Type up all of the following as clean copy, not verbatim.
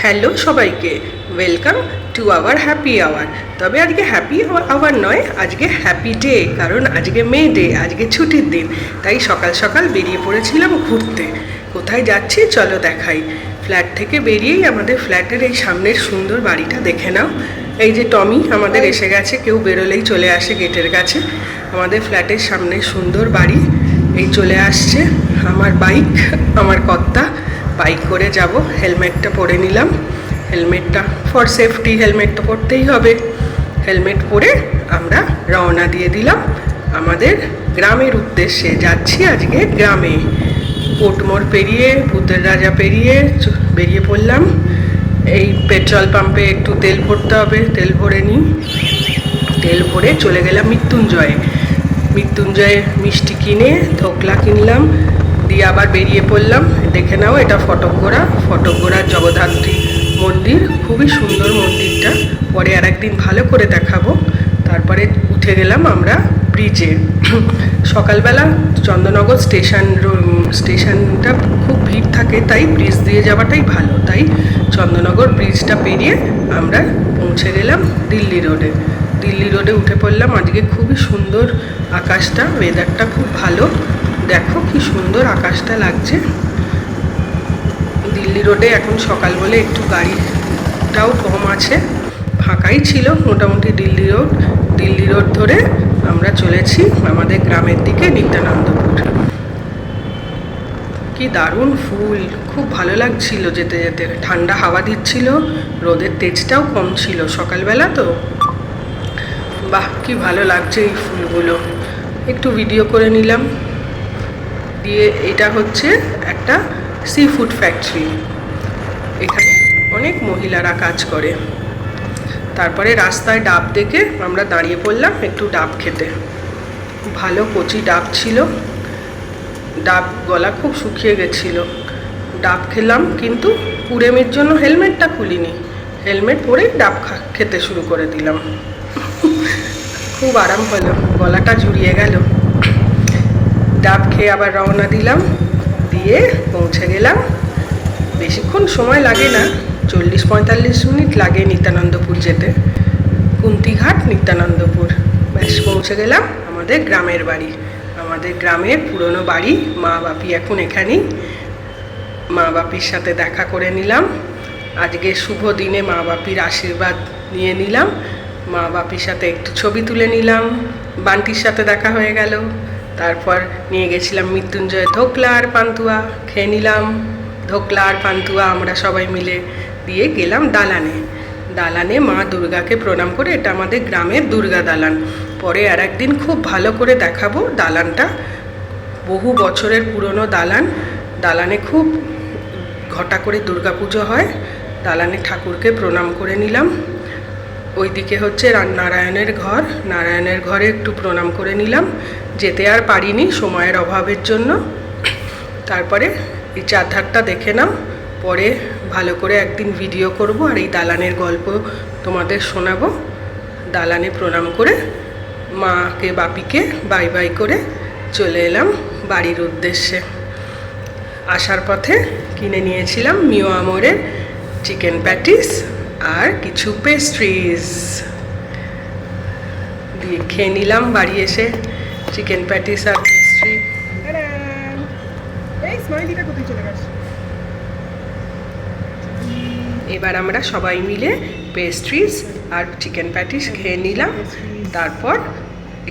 Hello সবাইকে, welcome to our happy hour. তবে আজকে হ্যাপি আওয়ার নয়, আজকে হ্যাপি ডে, কারণ আজকে মে ডে, আজকে ছুটির দিন। তাই সকাল সকাল বেরিয়ে পড়েছিলাম ঘুরতে। কোথায় যাচ্ছি চলো দেখাই। ফ্ল্যাট থেকে বেরিয়েই আমাদের ফ্ল্যাটের এই সামনের সুন্দর বাড়িটা দেখে নাও। এই যে টমি আমাদের এসে গেছে, কেউ বেরোলেই চলে আসে গেটের কাছে। আমাদের ফ্ল্যাটের সামনে সুন্দর বাড়ি, এই চলে আসছে আমার বাইক, আমার কর্তা। বাইক করে যাব, হেলমেটটা পরে নিলাম। হেলমেটটা ফর সেফটি, হেলমেট তো পরতেই হবে। হেলমেট পরে আমরা রওনা দিয়ে দিলাম আমাদের গ্রামের উদ্দেশ্যে। যাচ্ছি আজকে গ্রামে। কোটমোড় পেরিয়ে, ভূতের রাজা পেরিয়ে বেরিয়ে পড়লাম। এই পেট্রোল পাম্পে একটু তেল ভরতে হবে, তেল ভরে নিই। তেল ভরে চলে গেলাম মৃত্যুঞ্জয়ে। মৃত্যুঞ্জয়ে মিষ্টি কিনে ধোকলা কিনলাম, দিয়ে আবার বেরিয়ে পড়লাম। দেখে নাও, এটা ফটকগোড়ার জগদ্ধাত্রী মন্দির। খুবই সুন্দর মন্দিরটা, পরে আর একদিন ভালো করে দেখাবো। তারপরে উঠে গেলাম আমরা ব্রিজে। সকালবেলা চন্দননগর স্টেশনটা খুব ভিড় থাকে, তাই ব্রিজ দিয়ে যাওয়াটাই ভালো। তাই চন্দননগর ব্রিজটা পেরিয়ে আমরা পৌঁছে গেলাম দিল্লি রোডে। দিল্লি রোডে উঠে পড়লাম। আজকে খুবই সুন্দর আকাশটা, ওয়েদারটা খুব ভালো। দেখো কি সুন্দর আকাশটা লাগছে। দিল্লি রোডে এখন সকাল বলে একটু গাড়িটাও কম আছে, ফাঁকাই ছিল মোটামুটি দিল্লি রোড ধরে আমরা চলেছি আমাদের গ্রামের দিকে, নিত্যানন্দপুর। কি দারুণ ফুল, খুব ভালো লাগছিল যেতে যেতে। ঠান্ডা হাওয়া দিচ্ছিল, রোদের তেজটাও কম ছিল সকালবেলা তো। বাহ, কি ভালো লাগছে এই ফুলগুলো। একটু ভিডিও করে নিলাম। দিয়ে এটা হচ্ছে একটা সি ফুড ফ্যাক্টরি, এখানে অনেক মহিলারা কাজ করে। তারপরে রাস্তায় ডাব দেখে আমরা দাঁড়িয়ে পড়লাম একটু ডাব খেতে। ভালো কচি ডাব ছিল, ডাব গলা খুব শুকিয়ে গেছিলো। ডাব খেলাম, কিন্তু কুড়েমির জন্য হেলমেটটা খুলিনি। হেলমেট পরে ডাব খেতে শুরু করে দিলাম। খুব আরাম হলো, গলাটা জুড়িয়ে গেল। ডাব খেয়ে আবার রওনা দিলাম, দিয়ে পৌঁছে গেলাম। বেশিক্ষণ সময় লাগে না, 40-45 মিনিট লাগে নিত্যানন্দপুর যেতে। কুন্তিঘাট নিত্যানন্দপুর, ব্যাস পৌঁছে গেলাম আমাদের গ্রামের বাড়ি। আমাদের গ্রামের পুরনো বাড়ি। মা বাপি এখন এখানেই। মা বাপির সাথে দেখা করে নিলাম। আজকে শুভ দিনে মা বাপির আশীর্বাদ নিয়ে নিলাম। মা বাপির সাথে একটু ছবি তুলে নিলাম। বান্টির সাথে দেখা হয়ে গেল। তারপর নিয়ে গেছিলাম মৃত্যুঞ্জয় ধোকলা আর পান্তুয়া, খেয়ে নিলাম ধোকলা আর পান্তুয়া আমরা সবাই মিলে। দিয়ে গেলাম দালানে। দালানে মা দুর্গাকে প্রণাম করে, এটা আমাদের গ্রামের দুর্গা দালান। পরে আর একদিন খুব ভালো করে দেখাবো দালানটা। বহু বছরের পুরনো দালান। দালানে খুব ঘটা করে দুর্গাপুজো হয়। দালানে ঠাকুরকে প্রণাম করে নিলাম। ওইদিকে হচ্ছে নারায়ণের ঘর। নারায়ণের ঘরে একটু প্রণাম করে নিলাম। যেতে আর পারিনি সময়ের অভাবের জন্য। তারপরে এই চারধারটা দেখে নাও, পরে ভালো করে একদিন ভিডিও করব আর এই দালানের গল্প তোমাদের শোনাবো। দালানে প্রণাম করে মাকে বাপিকে বাই বাই করে চলে এলাম বাড়ির উদ্দেশ্যে। আসার পথে কিনে নিয়েছিলাম মিও আমরের চিকেন প্যাটিস আর কিছু পেস্ট্রিজ। দিয়ে খেয়ে নিলাম বাড়ি এসে চিকেন প্যাটিস আর পেস্ট্রি। এবার আমরা সবাই মিলে পেস্ট্রিজ আর চিকেন প্যাটিস খেয়ে নিলাম। তারপর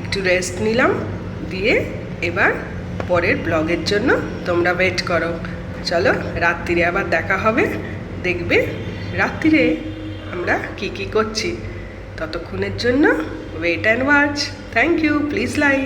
একটু রেস্ট নিলাম। দিয়ে এবার পরের ব্লগের জন্য তোমরা ওয়েট করো। চলো, রাত্রিরে আবার দেখা হবে। দেখবে রাত্রিরে আমরা কি করছি। ততক্ষণের জন্য wait and watch. Thank you, please like.